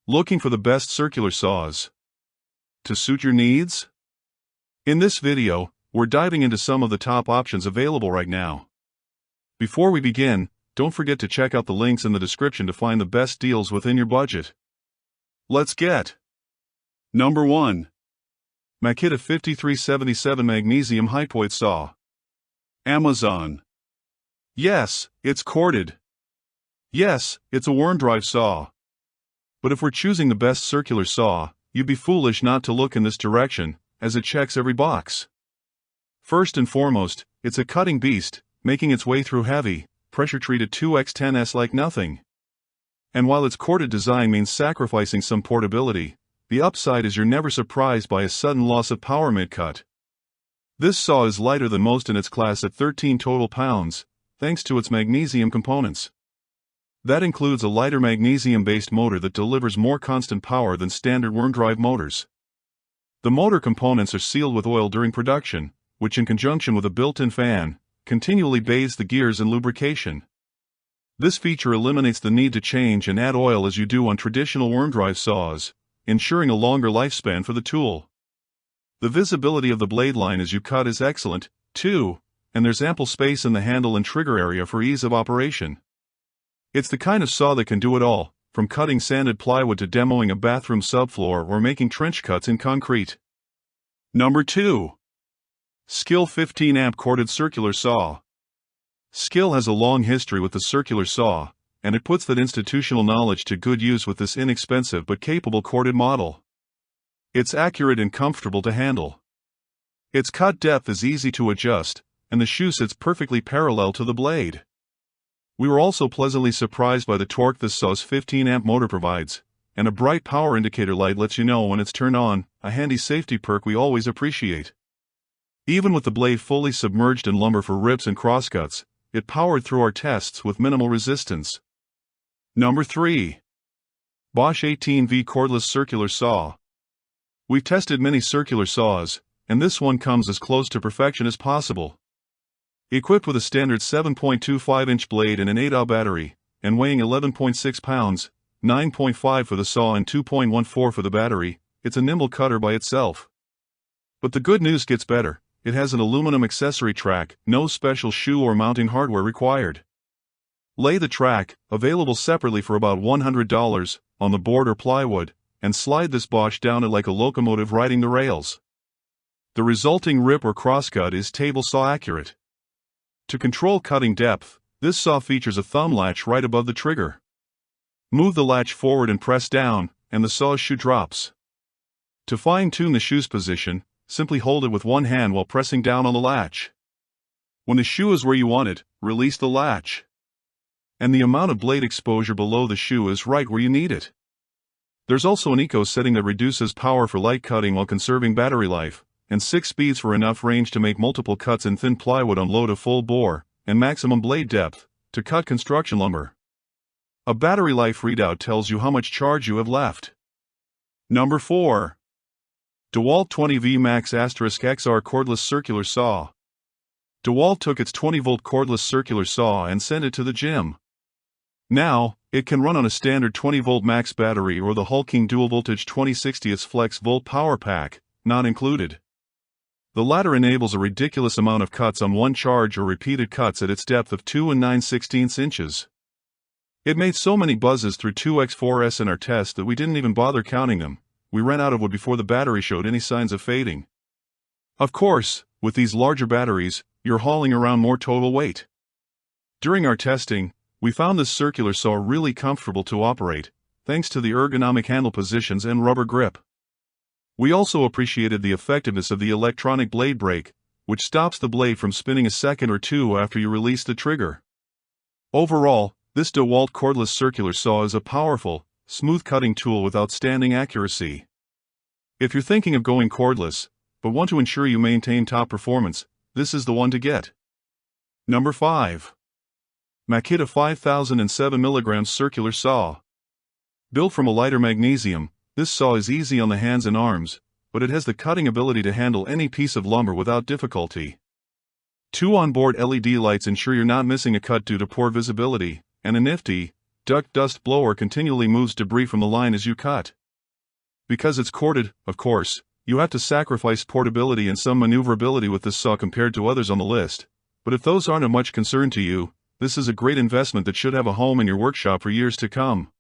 Looking for the best circular saws to suit your needs? In this video, we're diving into some of the top options available right now. Before we begin, don't forget to check out the links in the description to find the best deals within your budget. Let's get Number 1. Makita 5377 Magnesium Hypoid Saw. Amazon. Yes, it's corded. Yes, it's a worm drive saw. But if we're choosing the best circular saw, you'd be foolish not to look in this direction, as it checks every box. First and foremost, it's a cutting beast, making its way through heavy, pressure-treated 2x10s like nothing. And while its corded design means sacrificing some portability, the upside is you're never surprised by a sudden loss of power mid-cut. This saw is lighter than most in its class at 13 total pounds, thanks to its magnesium components. That includes a lighter magnesium-based motor that delivers more constant power than standard worm drive motors. The motor components are sealed with oil during production, which in conjunction with a built-in fan, continually bathes the gears in lubrication. This feature eliminates the need to change and add oil as you do on traditional worm drive saws, ensuring a longer lifespan for the tool. The visibility of the blade line as you cut is excellent, too, and there's ample space in the handle and trigger area for ease of operation. It's the kind of saw that can do it all, from cutting sanded plywood to demoing a bathroom subfloor or making trench cuts in concrete. Number 2. Skil 15-amp corded circular saw. Skil has a long history with the circular saw, and it puts that institutional knowledge to good use with this inexpensive but capable corded model. It's accurate and comfortable to handle. Its cut depth is easy to adjust, and the shoe sits perfectly parallel to the blade. We were also pleasantly surprised by the torque this saw's 15-amp motor provides, and a bright power indicator light lets you know when it's turned on, a handy safety perk we always appreciate. Even with the blade fully submerged in lumber for rips and crosscuts, it powered through our tests with minimal resistance. Number 3. Bosch 18V Cordless Circular Saw. We've tested many circular saws, and this one comes as close to perfection as possible. Equipped with a standard 7.25-inch blade and an 8Ah battery, and weighing 11.6 pounds, 9.5 for the saw and 2.14 for the battery, it's a nimble cutter by itself. But the good news gets better. It has an aluminum accessory track, no special shoe or mounting hardware required. Lay the track, available separately for about $100, on the board or plywood, and slide this Bosch down it like a locomotive riding the rails. The resulting rip or crosscut is table saw accurate. To control cutting depth, this saw features a thumb latch right above the trigger. Move the latch forward and press down, and the saw's shoe drops. To fine-tune the shoe's position, simply hold it with one hand while pressing down on the latch. When the shoe is where you want it, release the latch. And the amount of blade exposure below the shoe is right where you need it. There's also an eco setting that reduces power for light cutting while conserving battery life, and 6 speeds for enough range to make multiple cuts in thin plywood on low to full bore, and maximum blade depth, to cut construction lumber. A battery life readout tells you how much charge you have left. Number 4. DEWALT 20V Max *XR Cordless Circular Saw. DEWALT took its 20-volt cordless circular saw and sent it to the gym. Now, it can run on a standard 20-volt max battery or the hulking dual-voltage 2060 flex volt power pack, not included. The latter enables a ridiculous amount of cuts on one charge or repeated cuts at its depth of 2 9/16 inches. It made so many buzzes through 2x4s in our test that we didn't even bother counting them. We ran out of wood before the battery showed any signs of fading. Of course, with these larger batteries, you're hauling around more total weight. During our testing, we found this circular saw really comfortable to operate, thanks to the ergonomic handle positions and rubber grip. We also appreciated the effectiveness of the electronic blade brake, which stops the blade from spinning a second or two after you release the trigger. Overall, this DEWALT cordless circular saw is a powerful, smooth cutting tool with outstanding accuracy. If you're thinking of going cordless, but want to ensure you maintain top performance, this is the one to get. Number 5. Makita 5007 mg Circular Saw. Built from a lighter magnesium, this saw is easy on the hands and arms, but it has the cutting ability to handle any piece of lumber without difficulty. 2 onboard LED lights ensure you're not missing a cut due to poor visibility, and a nifty duct dust blower continually moves debris from the line as you cut. Because it's corded, of course, you have to sacrifice portability and some maneuverability with this saw compared to others on the list. But if those aren't of much concern to you, this is a great investment that should have a home in your workshop for years to come.